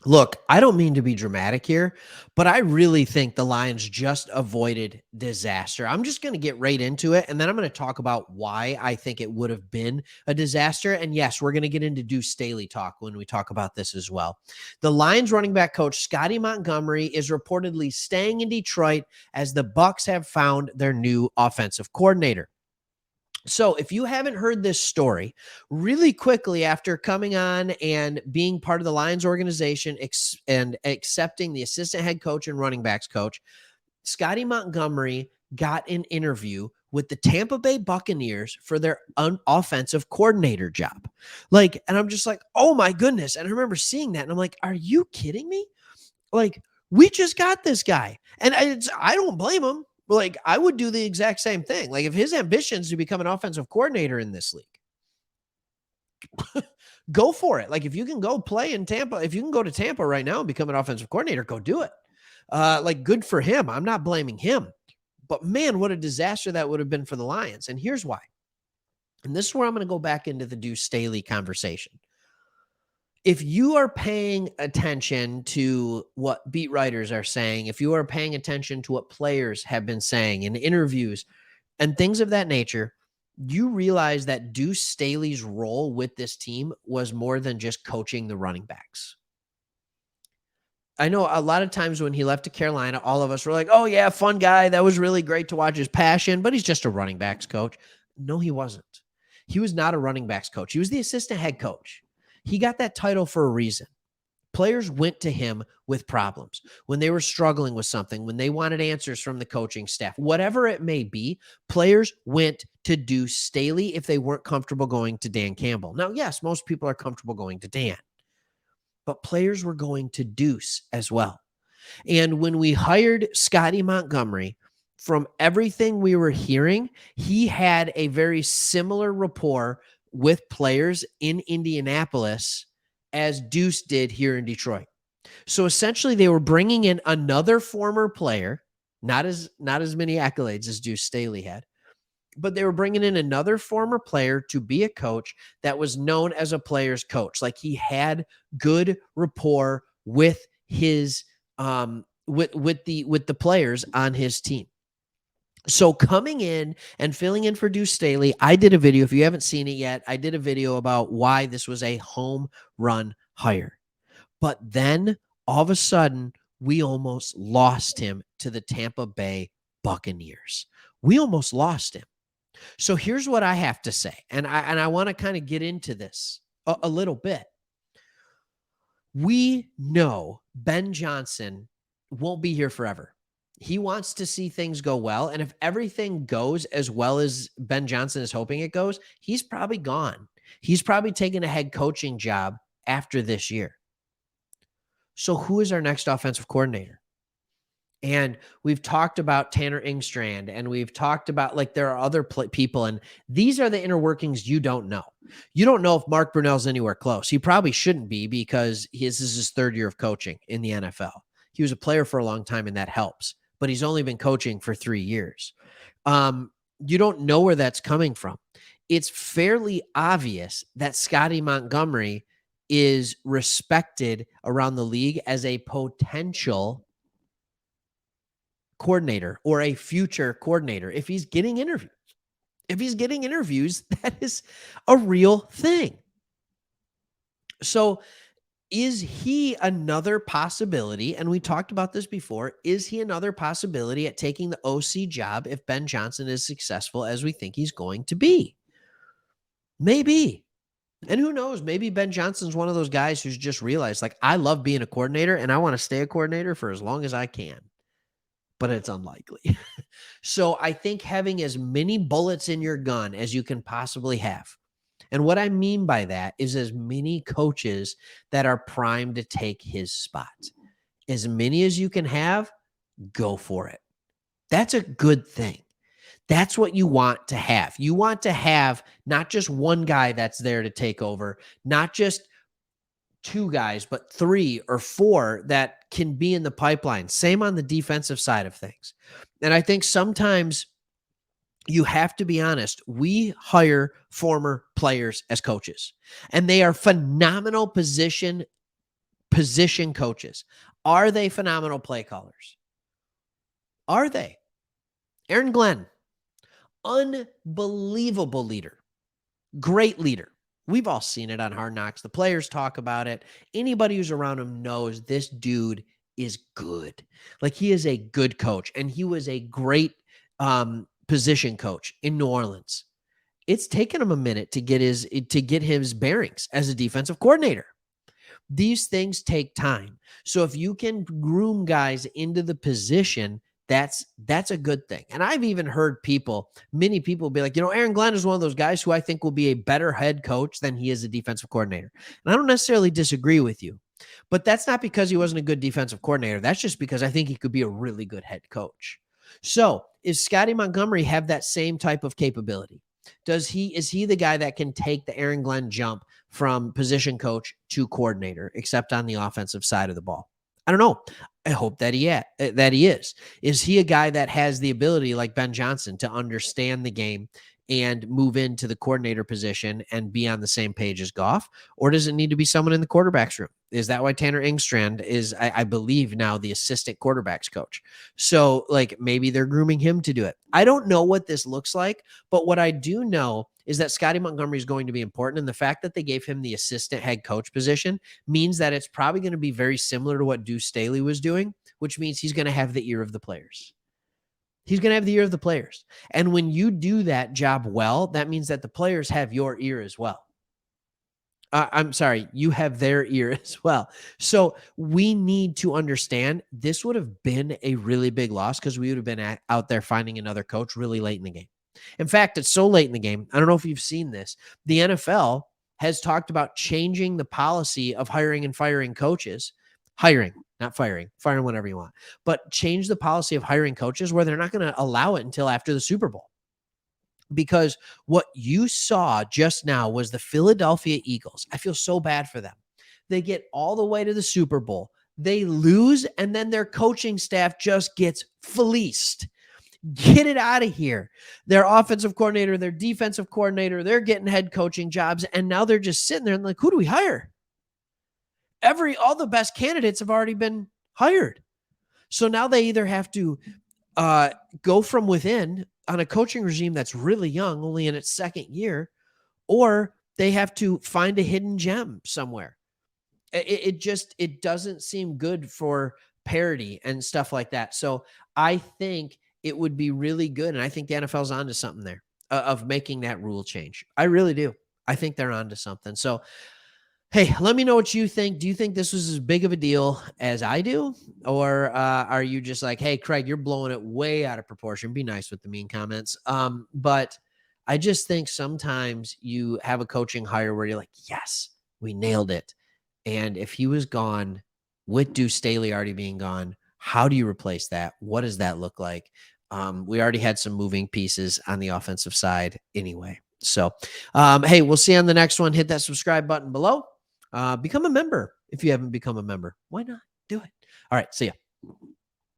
Look, I don't mean to be dramatic here, but I really think the Lions just avoided disaster. I'm just going to get right into it, and then I'm going to talk about why I think it would have been a disaster. And yes, we're going to get into Duce Staley talk when we talk about this as well. The Lions running back coach Scottie Montgomery is reportedly staying in Detroit as the Bucs have found their new offensive coordinator. So, if you haven't heard this story, really quickly after coming on and being part of the Lions organization and accepting the assistant head coach and running backs coach, Scottie Montgomery got an interview with the Tampa Bay Buccaneers for their offensive coordinator job. And I'm just like, oh my goodness. And I remember seeing that and I'm like, are you kidding me? Like, we just got this guy. And I don't blame him. I would do the exact same thing. Like, if his ambitions to become an offensive coordinator in this league, go for it. Like, if you can go play in Tampa, if you can go to Tampa right now and become an offensive coordinator, go do it. Good for him. I'm not blaming him. But man, what a disaster that would have been for the Lions. And here's why. And this is where I'm going to go back into the Duce Staley conversation. If you are paying attention to what beat writers are saying, if you are paying attention to what players have been saying in interviews and things of that nature, you realize that Duce Staley's role with this team was more than just coaching the running backs. I know a lot of times when he left to Carolina, all of us were like, oh, yeah, fun guy. That was really great to watch his passion, but he's just a running backs coach. No, he wasn't. He was not a running backs coach. He was the assistant head coach. He got that title for a reason. Players went to him with problems when they were struggling with something, when they wanted answers from the coaching staff, whatever it may be. Players went to Duce Staley if they weren't comfortable going to Dan Campbell. Now, yes, most people are comfortable going to Dan, but players were going to Deuce as well. And when we hired Scottie Montgomery, from everything we were hearing, he had a very similar rapport with players in Indianapolis as Deuce did here in Detroit. So essentially, they were bringing in another former player, not as many accolades as Duce Staley had, but they were bringing in another former player to be a coach that was known as a player's coach. Like, he had good rapport with his with the players on his team. So coming in and filling in for Duce Staley, I did a video. If you haven't seen it yet, I did a video about why this was a home run hire. But then all of a sudden, we almost lost him to the Tampa Bay Buccaneers. We almost lost him. So here's what I have to say. And I want to kind of get into this a little bit. We know Ben Johnson won't be here forever. He wants to see things go well. And if everything goes as well as Ben Johnson is hoping it goes, he's probably gone. He's probably taking a head coaching job after this year. So who is our next offensive coordinator? And we've talked about Tanner Engstrand, and we've talked about, like, there are other people, and these are the inner workings you don't know. You don't know if Mark Brunell's anywhere close. He probably shouldn't be, because this is his third year of coaching in the NFL. He was a player for a long time, and that helps, but he's only been coaching for 3 years. You don't know where that's coming from. It's fairly obvious that Scottie Montgomery is respected around the league as a potential coordinator or a future coordinator. If he's getting interviews, that is a real thing. So is he another possibility? And we talked about this before. Is he another possibility at taking the OC job if Ben Johnson is successful as we think he's going to be? Maybe. And who knows? Maybe Ben Johnson's one of those guys who's just realized, like, I love being a coordinator and I want to stay a coordinator for as long as I can. But it's unlikely. So I think having as many bullets in your gun as you can possibly have. And what I mean by that is as many coaches that are primed to take his spot. As many as you can have, go for it. That's a good thing. That's what you want to have. You want to have not just one guy that's there to take over, not just 2 guys, but 3 or 4 that can be in the pipeline. Same on the defensive side of things. And I think sometimes you have to be honest. We hire former players as coaches, and they are phenomenal position position coaches. Are they phenomenal play callers? Are they? Aaron Glenn, unbelievable leader, great leader. We've all seen it on Hard Knocks. The players talk about it. Anybody who's around him knows this dude is good. Like, he is a good coach, and he was a great position coach in New Orleans. It's taken him a minute to get his bearings as a defensive coordinator. These things take time. So if you can groom guys into the position, that's a good thing. And I've even heard many people be like, Aaron Glenn is one of those guys who I think will be a better head coach than he is a defensive coordinator. And I don't necessarily disagree with you, but that's not because he wasn't a good defensive coordinator. That's just because I think he could be a really good head coach. So is Scottie Montgomery have that same type of capability? Is he the guy that can take the Aaron Glenn jump from position coach to coordinator, except on the offensive side of the ball? I don't know. I hope that he is. Is he a guy that has the ability, like Ben Johnson, to understand the game and move into the coordinator position and be on the same page as Goff? Or does it need to be someone in the quarterback's room? Is that why Tanner Engstrand is, I believe, now the assistant quarterbacks coach? So, like, maybe they're grooming him to do it. I don't know what this looks like, but what I do know is that Scottie Montgomery is going to be important. And the fact that they gave him the assistant head coach position means that it's probably going to be very similar to what Duce Staley was doing, which means he's going to have the ear of the players. He's going to have the ear of the players. And when you do that job well, that means that the players have your ear as well. I'm sorry, you have their ear as well. So we need to understand this would have been a really big loss because we would have been out there finding another coach really late in the game. In fact, it's so late in the game. I don't know if you've seen this. The NFL has talked about changing the policy of hiring and firing coaches. Hiring, not firing whenever you want, but change the policy of hiring coaches where they're not going to allow it until after the Super Bowl. Because what you saw just now was the Philadelphia Eagles. I feel so bad for them. They get all the way to the Super Bowl. They lose, and then their coaching staff just gets fleeced. Get it out of here. Their offensive coordinator, their defensive coordinator, they're getting head coaching jobs, and now they're just sitting there and like, who do we hire? All the best candidates have already been hired. So now they either have to go from within on a coaching regime that's really young, only in its second year, or they have to find a hidden gem somewhere. It doesn't seem good for parity and stuff like that. So I think it would be really good. And I think the NFL's onto something there of making that rule change. I really do. I think they're onto something. So, hey, let me know what you think. Do you think this was as big of a deal as I do? Or are you just like, hey, Craig, you're blowing it way out of proportion. Be nice with the mean comments. But I just think sometimes you have a coaching hire where you're like, yes, we nailed it. And if he was gone with Duce Staley already being gone, how do you replace that? What does that look like? We already had some moving pieces on the offensive side anyway. So, hey, we'll see you on the next one. Hit that subscribe button below. Become a member if you haven't become a member. Why not? Do it. All right. See ya.